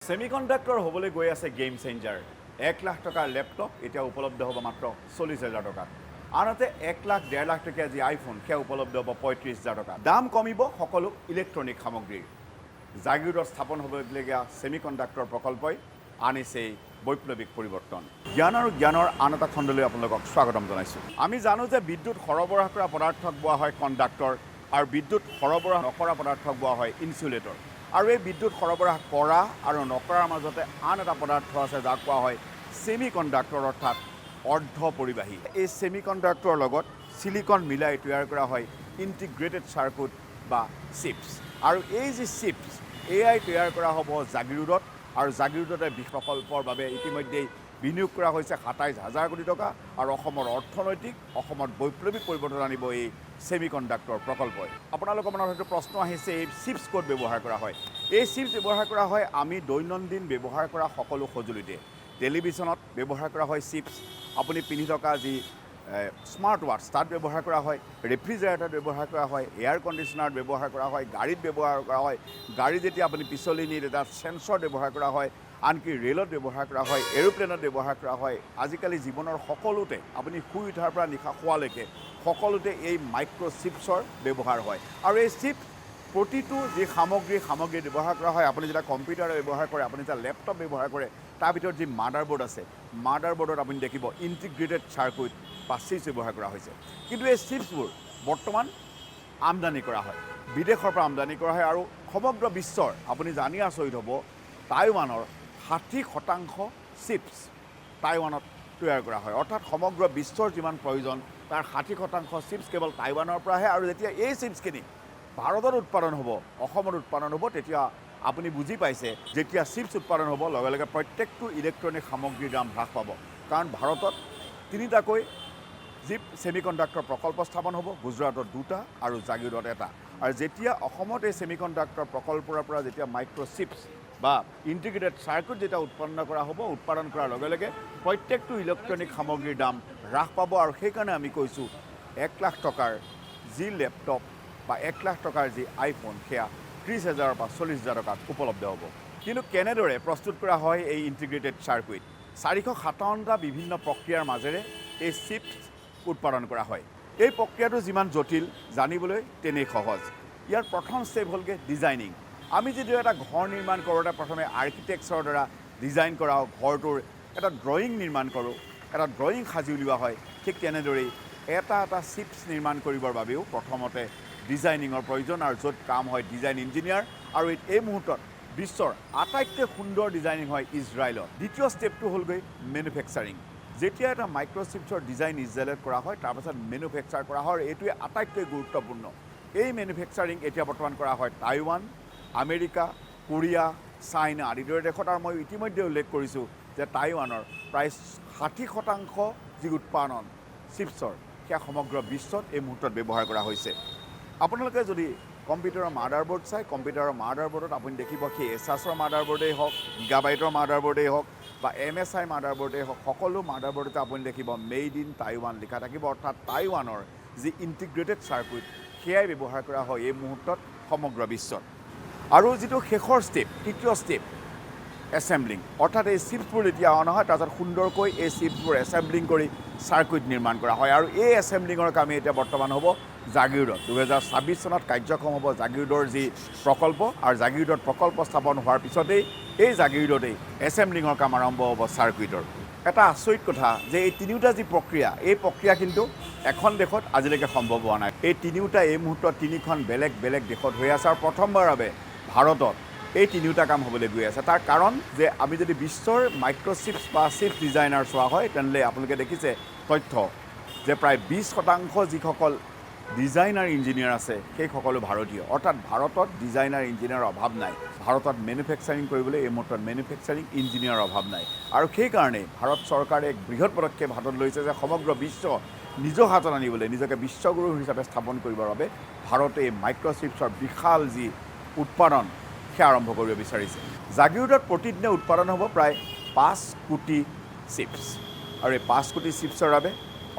Semiconductor হ'বলৈ গৈ আছে গেম চেঞ্জাৰ 1 লাখ টকাৰ ল্যাপটপ এতিয়া উপলব্ধ হ'ব মাত্ৰ 40,000 টকাত আনহাতে 1 লাখ 1.5 লাখ টকীয়া যি আইফোন সেয়া উপলব্ধ হ'ব 35,000 টকা দাম কমিব সকলো ইলেক্ট্ৰনিক সামগ্ৰীৰ জাগিৰোডত স্থাপন হ'বলগীয়া সেমিকণ্ডাক্টৰ প্ৰকল্পই আনিছে বৈপ্লৱিক পৰিৱৰ্তন জ্ঞান আৰু জ্ঞানৰ আন এটা খণ্ডলৈ আপোনালোকক স্বাগতম জনাইছোঁ আমি জানো যে বিদ্যুৎ সৰবৰাহ কৰা পদাৰ্থক বোৱা হয় কণ্ডাক্টৰ আৰু বিদ্যুৎ সৰবৰাহ নকৰা পদাৰ্থক বোৱা হয় ইনসুলেটৰ আৰু এই বিদ্যুৎ সৰবৰাহ কৰা আৰু নকৰাৰ মাজতে আন এটা পদাৰ্থ আছে যাক কোৱা হয় সেমিকণ্ডাক্টৰ অৰ্থাৎ অৰ্ধ পৰিবাহী এই সেমিকণ্ডাক্টৰৰ লগত সিলিকন মিলাই তৈয়াৰ কৰা হয় ইন্টিগ্ৰেটেড সাৰ্কিট বা চিপছ আৰু এই যে চিপছ এআই তৈয়াৰ কৰা হ'ব জাগিৰোডত আৰু জাগিৰোডতে প্ৰকল্পৰ বাবে ইতিমধ্যেই বিনিয়োগ কৰা হৈছে 27,000 কোটি টকা আৰু অসমৰ অৰ্থনৈতিক অসমত বৈপ্লৱিক পৰিৱৰ্তন আনিব এই সেমিকণ্ডাক্টৰ প্ৰকল্পই আপোনালোকৰ মনত হয়তো প্ৰশ্ন আহিছে এই চিপছ ক'ত ব্যৱহাৰ কৰা হয় এই চিপছ ব্যৱহাৰ কৰা হয় আমি দৈনন্দিন ব্যৱহাৰ কৰা সকলো সঁজুলিতে টেলিভিছনত ব্যৱহাৰ কৰা হয় চিপছ আপুনি পিন্ধি থকা যি স্মাৰ্ট ৱাচ তাত ব্যৱহাৰ কৰা হয় ৰেফ্ৰিজাৰেটৰত ব্যৱহাৰ কৰা হয় এয়াৰ কণ্ডিশ্যনাৰত ব্যৱহাৰ কৰা হয় গাড়ীত ব্যৱহাৰ কৰা হয় গাড়ী যেতিয়া আপুনি পিছলি নি তাত সেন্সৰ ব্যৱহাৰ কৰা হয় আনকি ৰেলত ব্যৱহাৰ কৰা হয় এৰোপ্লেনত ব্যৱহাৰ কৰা হয় আজিকালি জীৱনৰ সকলোতে আপুনি শুই উঠাৰ পৰা নিশা শোৱালৈকে সকলোতে এই মাইক্ৰ'চিপছৰ ব্যৱহাৰ হয় আৰু এই চিপ প্ৰতিটো যি সামগ্ৰী ব্যৱহাৰ কৰা হয় আপুনি যেতিয়া কম্পিউটাৰ ব্যৱহাৰ কৰে আপুনি যেতিয়া লেপটপ ব্যৱহাৰ কৰে তাৰ ভিতৰত যি মাদাৰবোৰ্ড আছে মাদাৰবোৰ্ডত আপুনি দেখিব ইন্টিগ্ৰেটেড সাৰ্কিট বা চিপছ ব্যৱহাৰ কৰা হৈছে কিন্তু এই চিপছবোৰ বৰ্তমান আমদানি কৰা হয় বিদেশৰ পৰা আমদানি কৰা হয় আৰু সমগ্ৰ বিশ্বৰ আপুনি জানি আচৰিত হ'ব টাইৱানৰ 60% চিপছ টাইৱানত তৈয়াৰ কৰা হয় অৰ্থাৎ সমগ্ৰ বিশ্বৰ যিমান প্ৰয়োজন তাৰ 60% চিপছ কেৱল টাইৱানৰ পৰা আহে আৰু যেতিয়া এই চিপছখিনি ভাৰতত উৎপাদন হ'ব অসমত উৎপাদন হ'ব তেতিয়া আপুনি বুজি পাইছে যেতিয়া চিপছ উৎপাদন হ'ব লগে লগে প্ৰত্যেকটো ইলেক্ট্ৰনিক সামগ্ৰীৰ দাম হ্ৰাস পাব কাৰণ ভাৰতত তিনিটাকৈ যি সেমিকণ্ডাক্টৰ প্ৰকল্প স্থাপন হ'ব গুজৰাটত 2টা আৰু জাগিৰোডত 1টা আৰু যেতিয়া অসমত এই সেমিকণ্ডাক্টৰ প্ৰকল্পৰ পৰা যেতিয়া মাইক্ৰ'চিপছ বা ইন্টিগ্ৰেটেড সাৰ্কিট যেতিয়া উৎপন্ন কৰা হ'ব উৎপাদন কৰাৰ লগে লগে প্ৰত্যেকটো ইলেক্ট্ৰনিক সামগ্ৰীৰ দাম হ্ৰাস পাব আৰু সেইকাৰণে আমি কৈছোঁ 1 লাখ টকাৰ যি লেপটপ বা 1 লাখ টকাৰ যি আইফোন সেয়া 30,000 বা 40,000 টকাত উপলব্ধ হ'ব কিন্তু কেনেদৰে প্ৰস্তুত কৰা হয় এই ইন্টিগ্ৰেটেড সাৰ্কিট 457টা বিভিন্ন প্ৰক্ৰিয়াৰ মাজেৰে এই চিপছ উৎপাদন কৰা হয় এই প্ৰক্ৰিয়াটো যিমান জটিল জানিবলৈ তেনেই সহজ ইয়াৰ প্ৰথম ষ্টেপ হ'লগৈ ডিজাইনিং আমি যদিও এটা ঘৰ নিৰ্মাণ কৰোঁতে প্ৰথমে আৰ্কিটেক্টছৰ দ্বাৰা ডিজাইন কৰা ঘৰটোৰ এটা ড্ৰয়িং নিৰ্মাণ কৰোঁ এটা ড্ৰয়িং সাজি উলিওৱা হয় ঠিক তেনেদৰেই এটা চিপছ নিৰ্মাণ কৰিবৰ বাবেও প্ৰথমতে ডিজাইনিঙৰ প্ৰয়োজন আৰু য'ত কাম হয় ডিজাইন ইঞ্জিনিয়াৰ আৰু এই মুহূৰ্তত বিশ্বৰ আটাইতকৈ সুন্দৰ ডিজাইনিং হয় ইজৰাইলত দ্বিতীয় ষ্টেপটো হ'লগৈ মেনুফেকচাৰিং যেতিয়া এটা মাইক্ৰ'চিপছৰ ডিজাইন ইজৰাইলত কৰা হয় তাৰপাছত মেনুফেকচাৰ কৰা হয় এইটোৱে আটাইতকৈ গুৰুত্বপূৰ্ণ এই মেনুফেকচাৰিং এতিয়া বৰ্তমান কৰা হয় টাইৱান আমেৰিকা কোৰিয়া চাইনা আদিৰ দৰে দেশত আৰু মই ইতিমধ্যে উল্লেখ কৰিছোঁ যে টাইৱানৰ প্ৰায় 60% যি উৎপাদন চিপছৰ সেয়া সমগ্ৰ বিশ্বত এই মুহূৰ্তত ব্যৱহাৰ কৰা হৈছে আপোনালোকে যদি কম্পিউটাৰৰ মাদাৰবোৰ্ড চাই কম্পিউটাৰৰ মাদাৰবোৰ্ডত আপুনি দেখিব সেই এছাছৰ মাদাৰবোৰ্ডেই হওক গিগাবাইটৰ মাদাৰবোৰ্ডেই হওক বা MSI মাদাৰবোৰ্ডেই হওক সকলো মাদাৰবোৰ্ডতে আপুনি দেখিব মেড ইন টাইৱান লিখা থাকিব অৰ্থাৎ টাইৱানৰ যি ইন্টিগ্ৰেটেড সাৰ্কিট সেয়াই ব্যৱহাৰ কৰা হয় এই মুহূৰ্তত সমগ্ৰ বিশ্বত আৰু যিটো শেষৰ ষ্টেপ তৃতীয় ষ্টেপ এছেম্বলিং অৰ্থাৎ এই চিপছবোৰ যেতিয়া অনা হয় তাৰপিছত সুন্দৰকৈ এই চিপছবোৰ এছেম্বলিং কৰি সাৰ্কিট নিৰ্মাণ কৰা হয় আৰু এই এছেম্বলিঙৰ কামেই এতিয়া বৰ্তমান হ'ব জাগিৰোডত 2026 চনত কাৰ্যক্ষম হ'ব জাগিৰোডৰ যি প্ৰকল্প আৰু জাগিৰোডত প্ৰকল্প স্থাপন হোৱাৰ পিছতেই এই জাগিৰোডতেই এছেম্বলিঙৰ কাম আৰম্ভ হ'ব সাৰ্কিটৰ এটা আচৰিত কথা যে এই তিনিওটা যি প্ৰক্ৰিয়া এই প্ৰক্ৰিয়া কিন্তু এখন দেশত আজিলৈকে সম্ভৱ হোৱা নাই এই তিনিওটা এই মুহূৰ্তত তিনিখন বেলেগ বেলেগ দেশত হৈ আছে আৰু প্ৰথমবাৰৰ বাবে ভাৰতত এই তিনিওটা কাম হ'বলৈ গৈ আছে তাৰ কাৰণ যে আমি যদি বিশ্বৰ মাইক্ৰ'চিপছ বা চিপছ ডিজাইনাৰ চোৱা হয় তেনেহ'লে আপোনালোকে দেখিছে তথ্য যে প্ৰায় 20% যিসকল ডিজাইনাৰ ইঞ্জিনিয়াৰ আছে সেই সকলো ভাৰতীয় অৰ্থাৎ ভাৰতত ডিজাইনাৰ ইঞ্জিনিয়াৰৰ অভাৱ নাই ভাৰতত মেনুফেকচাৰিং কৰিবলৈ এই মুহূৰ্তত মেনুফেকচাৰিং ইঞ্জিনিয়াৰৰ অভাৱ নাই আৰু সেইকাৰণে ভাৰত চৰকাৰে এক বৃহৎ পদক্ষেপ হাতত লৈছে যে সমগ্ৰ বিশ্ব নিজৰ হাতত আনিবলৈ নিজকে বিশ্বগুৰু হিচাপে স্থাপন কৰিবৰ বাবে ভাৰতে এই মাইক্ৰ'চিপছৰ বিশাল যি উৎপাদন সেয়া আৰম্ভ কৰিব বিচাৰিছে জাগিৰোডত প্ৰতিদিনে উৎপাদন হ'ব প্ৰায় 5 কোটি চিপছ আৰু এই 5 কোটি চিপছৰ বাবে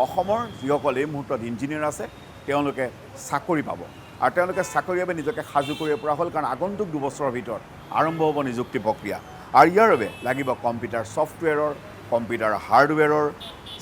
অসমৰ যিসকল এই মুহূৰ্তত ইঞ্জিনিয়াৰ আছে তেওঁলোকে চাকৰি পাব আৰু তেওঁলোকে চাকৰিৰ বাবে নিজকে সাজু কৰিব পৰা হ'ল কাৰণ আগন্তুক 2 বছৰৰ ভিতৰত আৰম্ভ হ'ব নিযুক্তি প্ৰক্ৰিয়া আৰু ইয়াৰ বাবে লাগিব কম্পিউটাৰ ছফ্টৱেৰৰ, কম্পিউটাৰ হাৰ্ডৱেৰৰ,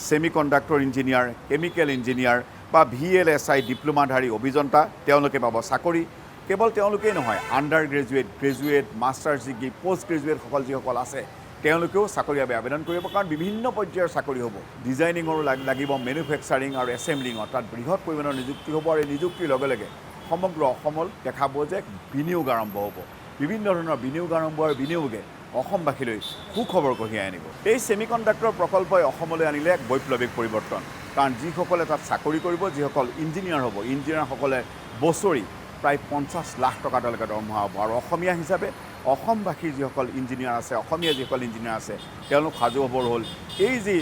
ছেমিকণ্ডাক্টৰ ইঞ্জিনিয়াৰ, কেমিকেল ইঞ্জিনিয়াৰ বা VLSI ডিপ্ল'মাধাৰী অভিযন্তা তেওঁলোকে পাব চাকৰি। কেৱল তেওঁলোকেই নহয়, undergraduate, graduate, masters degree, post গ্ৰেজুৱেটসকল যিসকল আছে তেওঁলোকেও চাকৰিৰ বাবে আবেদন কৰিব, কাৰণ বিভিন্ন পৰ্যায়ৰ চাকৰি হ'ব। ডিজাইনিঙৰো লাগিব, মেনুফেকচাৰিং আৰু এছেম্বলিঙৰ, তাত বৃহৎ পৰিমাণৰ নিযুক্তি হ'ব। আৰু এই নিযুক্তিৰ লগে লগে সমগ্ৰ অসমত দেখা পোৱা যে বিনিয়োগ আৰম্ভ হ'ব। বিভিন্ন ধৰণৰ বিনিয়োগ আৰম্ভ আৰু বিনিয়োগে অসমবাসীলৈ সুখবৰ কঢ়িয়াই আনিব। এই ছেমিকণ্ডাক্টৰ প্ৰকল্পই অসমলৈ আনিলে এক বৈপ্লৱিক পৰিৱৰ্তন, কাৰণ যিসকলে তাত চাকৰি কৰিব, যিসকল ইঞ্জিনিয়াৰ হ'ব, ইঞ্জিনিয়াৰসকলে বছৰি প্ৰায় 50 লাখ টকা তেওঁলোকে দৰমহা হ'ব। আৰু অসমীয়া হিচাপে অসমবাসীৰ যিসকল ইঞ্জিনিয়াৰ আছে, অসমীয়া যিসকল ইঞ্জিনিয়াৰ আছে, তেওঁলোক সাজু হ'বৰ হ'ল এই যি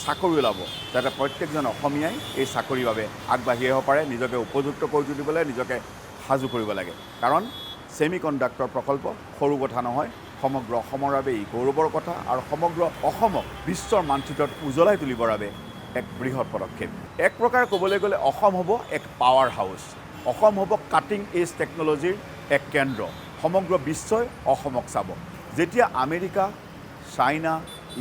চাকৰি ওলাব, যাতে প্ৰত্যেকজন অসমীয়াই এই চাকৰিৰ বাবে আগবাঢ়ি আহিব পাৰে, নিজকে উপযুক্ত কৰি তুলিবলৈ নিজকে সাজু কৰিব লাগে। কাৰণ ছেমিকণ্ডাক্টৰ প্ৰকল্প সৰু কথা নহয়, সমগ্ৰ অসমৰ বাবে ই গৌৰৱৰ কথা, আৰু সমগ্ৰ অসমক বিশ্বৰ মানচিত্ৰত উজ্বলাই তুলিবৰ বাবে এক বৃহৎ পদক্ষেপ। এক প্ৰকাৰে ক'বলৈ গ'লে অসম হ'ব এক পাৱাৰ হাউচ, অসম হ'ব কাটিং এজ টেকন'লজিৰ এক কেন্দ্ৰ। সমগ্ৰ বিশ্বই অসমক চাব। যেতিয়া America, China,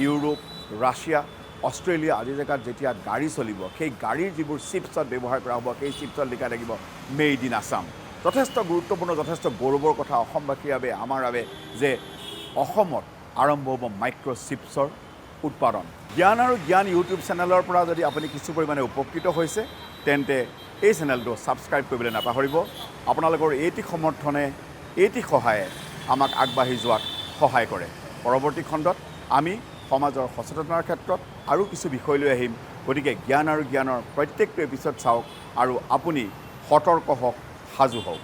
Europe, Russia, Australia আদি জেগাত যেতিয়া গাড়ী চলিব, সেই গাড়ীৰ যিবোৰ চিপছত ব্যৱহাৰ কৰা হ'ব, সেই চিপছত লিখা থাকিব মেড ইন আছাম। যথেষ্ট গুৰুত্বপূৰ্ণ, যথেষ্ট গৌৰৱৰ কথা অসমবাসীৰ বাবে, আমাৰ বাবে, যে অসমত আৰম্ভ হ'ব মাইক্ৰ'চিপছৰ উৎপাদন। জ্ঞান আৰু জ্ঞান ইউটিউব চেনেলৰ পৰা যদি আপুনি কিছু পৰিমাণে উপকৃত হৈছে, তেন্তে এই চেনেলটো ছাবস্ক্ৰাইব কৰিবলৈ নাপাহৰিব। আপোনালোকৰ এইটি সমৰ্থনে, এইটি সহায়ে আমাক আগবাঢ়ি যোৱাত সহায় কৰে। পৰৱৰ্তী খণ্ডত আমি সমাজৰ সচেতনতাৰ ক্ষেত্ৰত আৰু কিছু বিষয় লৈ আহিম। গতিকে জ্ঞান আৰু জ্ঞানৰ প্ৰত্যেকটো এপিছড চাওক আৰু আপুনি সতৰ্ক হওক, সাজু হওক।